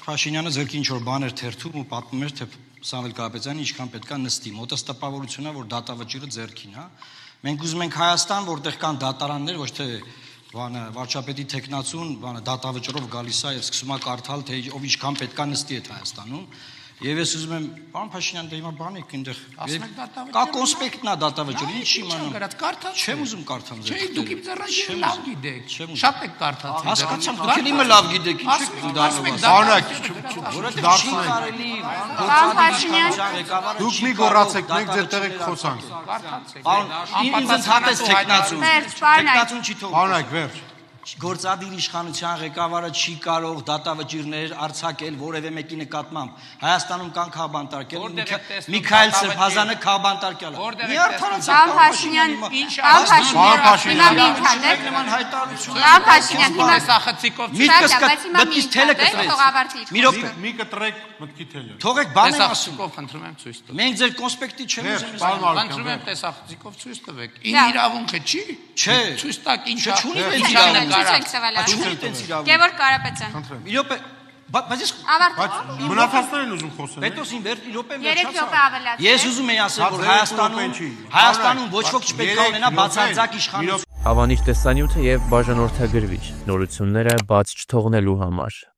Փաշինյանը ձերքի ինչ որ բան էր թերթում ու պատմում էր, թե Սամվել Կարապետյանը ինչքան պետքա նստի, մոտս տպավորությունն է, որ դատավճիռը ձերքին, հա։ Մենք ուզում ենք Հայաստան, որտեղ կան դատարաններ, ոչ թե վարչապետի տեխնացուն, դատավճռով գալիս է եւ սկսում է կարդալ, թե ով ինչքան պետքա նստի այդ Հայաստանում։ Եվ ես ուզում եմ, պարոն Փաշինյան, դե հիմա բան եք այնտեղ։ Կա կոնսպեկտն է դատավճռի, ինչ իմանում։ Չեմ ուզում կարդալ ձեր։ Չէ, դուք իմ ձեռնարկը լավ գիտեք։ Շատ եք կարդացել։ Հասկացամ, դուք էլ իմը լավ գիտեք, ինչ եք դառնում։ Դուք մի գոռացեք, մենք ձեր տեղեք խոսանք։ Պարոն, ինձ ընդհատեց տեխնացուն։ Տեխնացուն չի թողում։ Պարոնայք, վերջ։ Գործադիր իշխանության ղեկավարը չի կարող դատավճիռներ արձակել որևէ մեկի նկատմամբ։ Հայաստանում կան քաղբանտարկել, Միքայել Սրբազանը քաղբանտարկել է։ Մի արդարացեք, Փաշինյան, Մի կտրեք մտքի թելը։ Թողեք բան ասում։ Խնդրում եմ ցույց տվեք։ Մենք ձեր կոնսպեկտի չեմ ուզում։ Խնդրում եմ տեսախցիկով ցույց տվեք։ Իմ իրավունքը չի։ Չէ։ Ցույց տակ ինչա։ Գևորգ Կարապետյան։ Իրոպե, բայց ես Մնացածներն ուզում խոսեն։ Պետոսին իրոպե 3 րոպե ավելացրեք։ Ես ուզում եմ ասել, որ Հայաստանում ոչ ոք չպետք է ունենա բացարձակ իշխանություն։ Հավանիր տեսանյութը եւ բաժանորդագրվիչ նորությունները բաց չթողնելու համար